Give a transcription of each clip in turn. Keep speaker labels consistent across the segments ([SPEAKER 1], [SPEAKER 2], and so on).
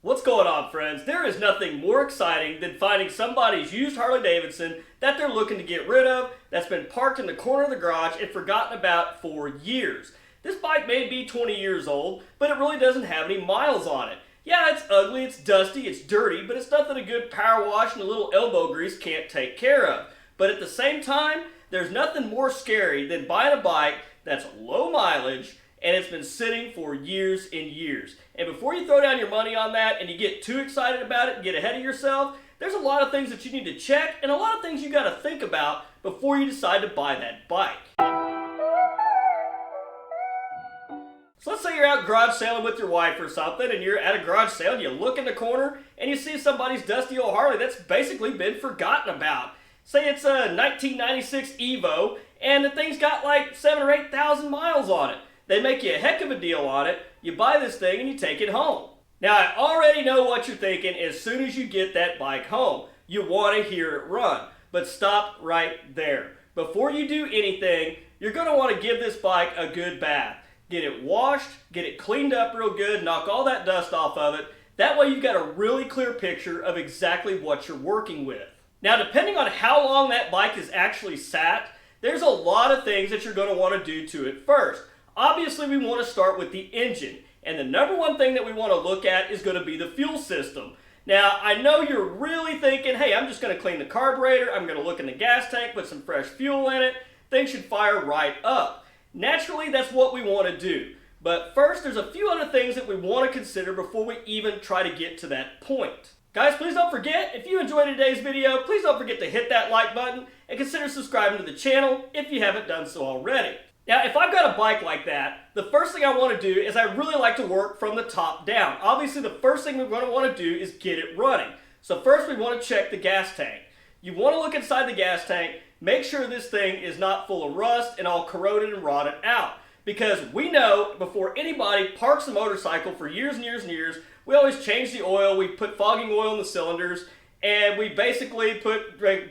[SPEAKER 1] What's going on, friends? There is nothing more exciting than finding somebody's used Harley-Davidson that they're looking to get rid of that's been parked in the corner of the garage and forgotten about for years. This bike may be 20 years old, but it really doesn't have any miles on it. Yeah, it's ugly, it's dusty, it's dirty, but it's nothing a good power wash and a little elbow grease can't take care of. But at the same time, there's nothing more scary than buying a bike that's low mileage and it's been sitting for years and years. And before you throw down your money on that and you get too excited about it and get ahead of yourself, there's a lot of things that you need to check and a lot of things you got to think about before you decide to buy that bike. So let's say you're out garage sailing with your wife or something, and you're at a garage sale and you look in the corner and you see somebody's dusty old Harley that's basically been forgotten about. Say it's a 1996 Evo and the thing's got like 7,000 or 8,000 miles on it. They make you a heck of a deal on it, you buy this thing and you take it home. Now I already know what you're thinking as soon as you get that bike home. You want to hear it run, but stop right there. Before you do anything, you're going to want to give this bike a good bath. Get it washed, get it cleaned up real good, knock all that dust off of it. That way you've got a really clear picture of exactly what you're working with. Now depending on how long that bike is actually sat, there's a lot of things that you're going to want to do to it first. Obviously, we want to start with the engine, and the number one thing that we want to look at is going to be the fuel system. Now, I know you're really thinking, hey, I'm just going to clean the carburetor, I'm going to look in the gas tank, put some fresh fuel in it, things should fire right up. Naturally, that's what we want to do. But first, there's a few other things that we want to consider before we even try to get to that point. Guys, please don't forget, if you enjoyed today's video, please don't forget to hit that like button and consider subscribing to the channel if you haven't done so already. Now, if I've got a bike like that, the first thing I want to do is I really like to work from the top down. Obviously, the first thing we're going to want to do is get it running. So first, we want to check the gas tank. You want to look inside the gas tank, make sure this thing is not full of rust and all corroded and rotted out. Because we know before anybody parks a motorcycle for years and years and years, we always change the oil, we put fogging oil in the cylinders, and we basically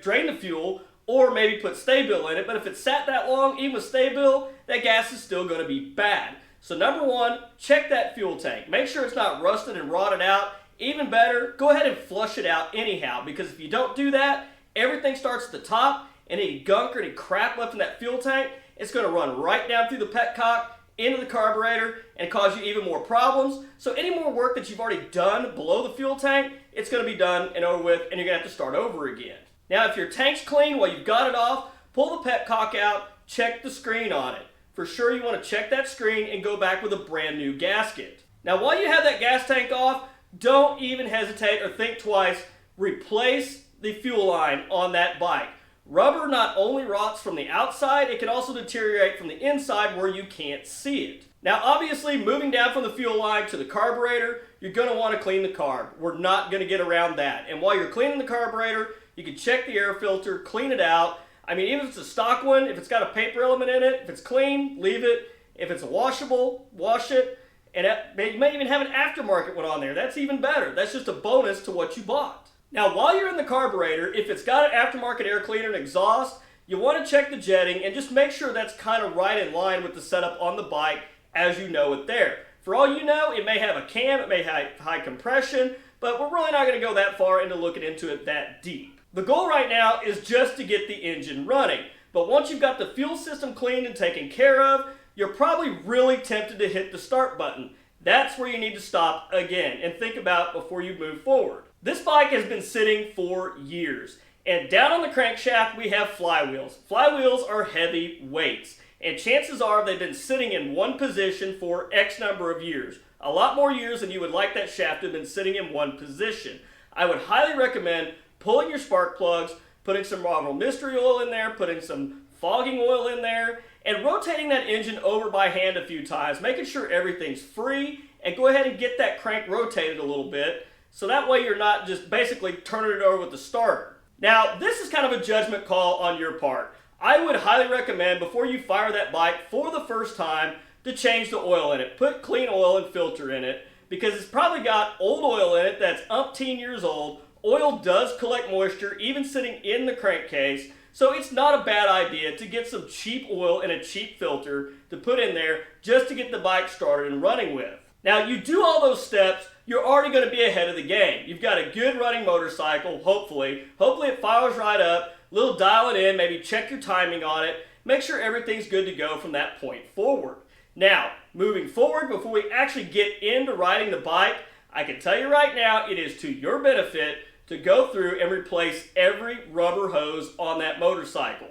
[SPEAKER 1] drain the fuel, or maybe put Stay-Bil in it, but if it's sat that long, even with Stay-Bil, that gas is still going to be bad. So number one, check that fuel tank. Make sure it's not rusted and rotted out. Even better, go ahead and flush it out anyhow, because if you don't do that, everything starts at the top, and any gunk or any crap left in that fuel tank, it's going to run right down through the petcock, into the carburetor, and cause you even more problems. So any more work that you've already done below the fuel tank, it's going to be done and over with, and you're going to have to start over again. Now, if your tank's clean while you've got it off, pull the petcock out, check the screen on it. For sure, you want to check that screen and go back with a brand new gasket. Now, while you have that gas tank off, don't even hesitate or think twice. Replace the fuel line on that bike. Rubber not only rots from the outside, it can also deteriorate from the inside where you can't see it. Now, obviously, moving down from the fuel line to the carburetor, you're going to want to clean the carb. We're not going to get around that. And while you're cleaning the carburetor, you can check the air filter, clean it out. I mean, even if it's a stock one, if it's got a paper element in it, if it's clean, leave it. If it's washable, wash it. And you may even have an aftermarket one on there. That's even better. That's just a bonus to what you bought. Now, while you're in the carburetor, if it's got an aftermarket air cleaner and exhaust, you want to check the jetting and just make sure that's kind of right in line with the setup on the bike as you know it there. For all you know, it may have a cam, it may have high compression, but we're really not going to go that far into looking into it that deep. The goal right now is just to get the engine running, but once you've got the fuel system cleaned and taken care of, you're probably really tempted to hit the start button. That's where you need to stop again and think about before you move forward. This bike has been sitting for years, and down on the crankshaft we have flywheels. Flywheels are heavy weights, and chances are they've been sitting in one position for X number of years. A lot more years than you would like that shaft to have been sitting in one position. I would highly recommend pulling your spark plugs, putting some Marvel Mystery Oil in there, putting some fogging oil in there, and rotating that engine over by hand a few times, making sure everything's free, and go ahead and get that crank rotated a little bit, so that way you're not just basically turning it over with the starter. Now, this is kind of a judgment call on your part. I would highly recommend, before you fire that bike for the first time, to change the oil in it. Put clean oil and filter in it, because it's probably got old oil in it that's umpteen years old. Oil does collect moisture, even sitting in the crankcase, so it's not a bad idea to get some cheap oil and a cheap filter to put in there just to get the bike started and running with. Now, you do all those steps you're already going to be ahead of the game. You've got a good running motorcycle, hopefully. Hopefully it fires right up, little dial it in, maybe check your timing on it, make sure everything's good to go from that point forward. Now, moving forward, before we actually get into riding the bike, I can tell you right now, it is to your benefit to go through and replace every rubber hose on that motorcycle.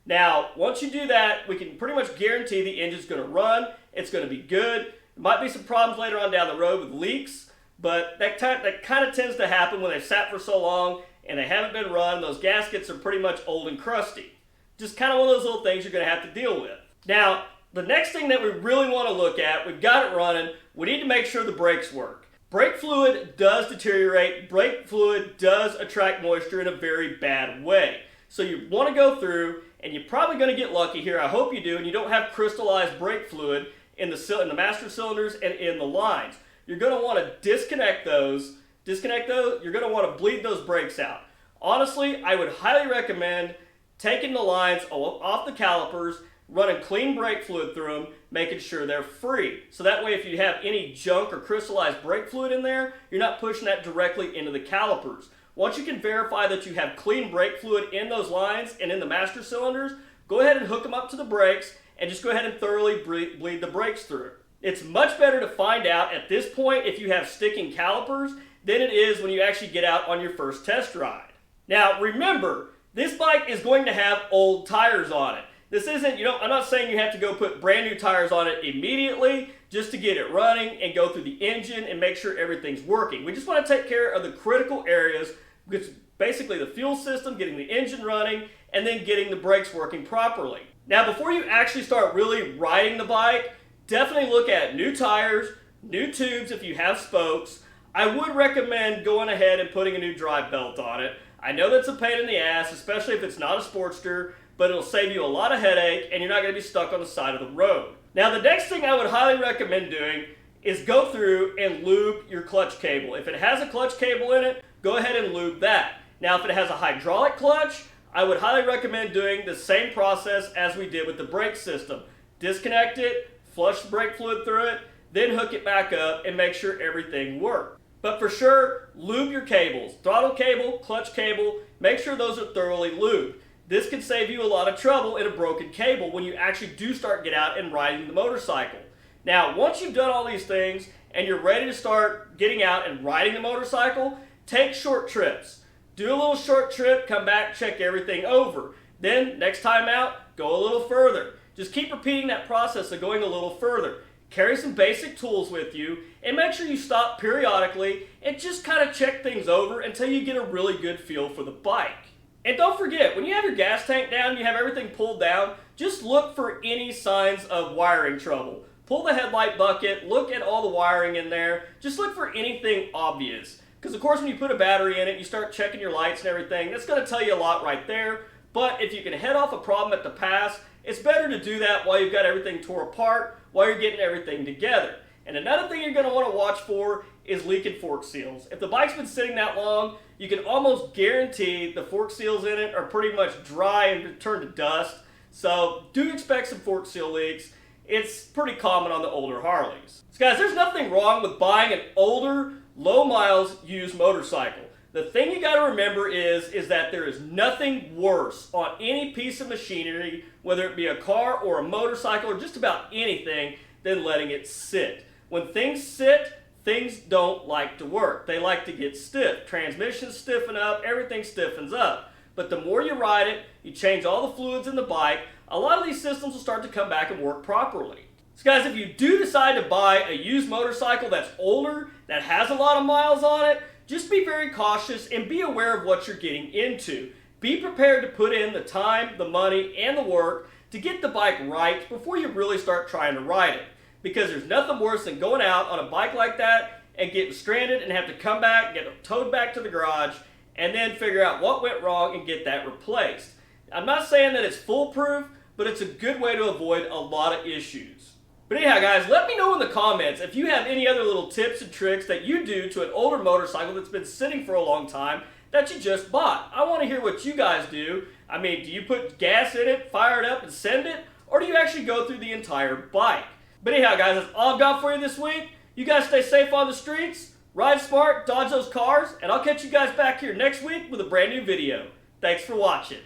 [SPEAKER 1] Now, once you do that, we can pretty much guarantee the engine's going to run, it's going to be good. There might be some problems later on down the road with leaks, but that kind of tends to happen when they've sat for so long and they haven't been run. Those gaskets are pretty much old and crusty. Just kind of one of those little things you're going to have to deal with. Now, the next thing that we really want to look at, we've got it running, we need to make sure the brakes work. Brake fluid does deteriorate, brake fluid does attract moisture in a very bad way. So you want to go through, and you're probably going to get lucky here, I hope you do, and you don't have crystallized brake fluid in the master cylinders and in the lines. You're going to want to disconnect those, you're going to want to bleed those brakes out. Honestly, I would highly recommend taking the lines off the calipers, running clean brake fluid through them, making sure they're free. So that way if you have any junk or crystallized brake fluid in there, you're not pushing that directly into the calipers. Once you can verify that you have clean brake fluid in those lines and in the master cylinders, go ahead and hook them up to the brakes and just go ahead and thoroughly bleed the brakes through. It's much better to find out at this point if you have sticking calipers than it is when you actually get out on your first test ride. Now remember, this bike is going to have old tires on it. This isn't, I'm not saying you have to go put brand new tires on it immediately just to get it running and go through the engine and make sure everything's working. We just want to take care of the critical areas, which is basically the fuel system, getting the engine running, and then getting the brakes working properly. Now, before you actually start really riding the bike, definitely look at new tires, new tubes if you have spokes. I would recommend going ahead and putting a new drive belt on it. I know that's a pain in the ass, especially if it's not a Sportster, but it'll save you a lot of headache and you're not going to be stuck on the side of the road. Now, the next thing I would highly recommend doing is go through and lube your clutch cable. If it has a clutch cable in it, go ahead and lube that. Now, if it has a hydraulic clutch, I would highly recommend doing the same process as we did with the brake system. Disconnect it, flush the brake fluid through it, then hook it back up and make sure everything works. But for sure, lube your cables. Throttle cable, clutch cable, make sure those are thoroughly lubed. This can save you a lot of trouble in a broken cable when you actually do start get out and riding the motorcycle. Now, once you've done all these things and you're ready to start getting out and riding the motorcycle, take short trips. Do a little short trip, come back, check everything over. Then, next time out, go a little further. Just keep repeating that process of going a little further. Carry some basic tools with you and make sure you stop periodically and just kind of check things over until you get a really good feel for the bike. And don't forget, when you have your gas tank down, you have everything pulled down, just look for any signs of wiring trouble. Pull the headlight bucket, look at all the wiring in there, just look for anything obvious. Because of course when you put a battery in it, you start checking your lights and everything, that's going to tell you a lot right there. But if you can head off a problem at the pass, it's better to do that while you've got everything tore apart, while you're getting everything together. And another thing you're going to want to watch for is leaking fork seals. If the bike's been sitting that long, you can almost guarantee the fork seals in it are pretty much dry and turned to dust. So do expect some fork seal leaks. It's pretty common on the older Harleys. So guys, there's nothing wrong with buying an older, low miles used motorcycle. The thing you got to remember is that there is nothing worse on any piece of machinery, whether it be a car or a motorcycle or just about anything, than letting it sit. When things sit, things don't like to work. They like to get stiff. Transmissions stiffen up, everything stiffens up. But the more you ride it, you change all the fluids in the bike, a lot of these systems will start to come back and work properly. So guys, if you do decide to buy a used motorcycle that's older, that has a lot of miles on it, just be very cautious and be aware of what you're getting into. Be prepared to put in the time, the money, and the work to get the bike right before you really start trying to ride it. Because there's nothing worse than going out on a bike like that and getting stranded and have to come back, get towed back to the garage, and then figure out what went wrong and get that replaced. I'm not saying that it's foolproof, but it's a good way to avoid a lot of issues. But anyhow guys, let me know in the comments if you have any other little tips and tricks that you do to an older motorcycle that's been sitting for a long time that you just bought. I want to hear what you guys do. I mean, do you put gas in it, fire it up, and send it? Or do you actually go through the entire bike? But anyhow guys, that's all I've got for you this week. You guys stay safe on the streets. Ride smart, dodge those cars, and I'll catch you guys back here next week with a brand new video. Thanks for watching.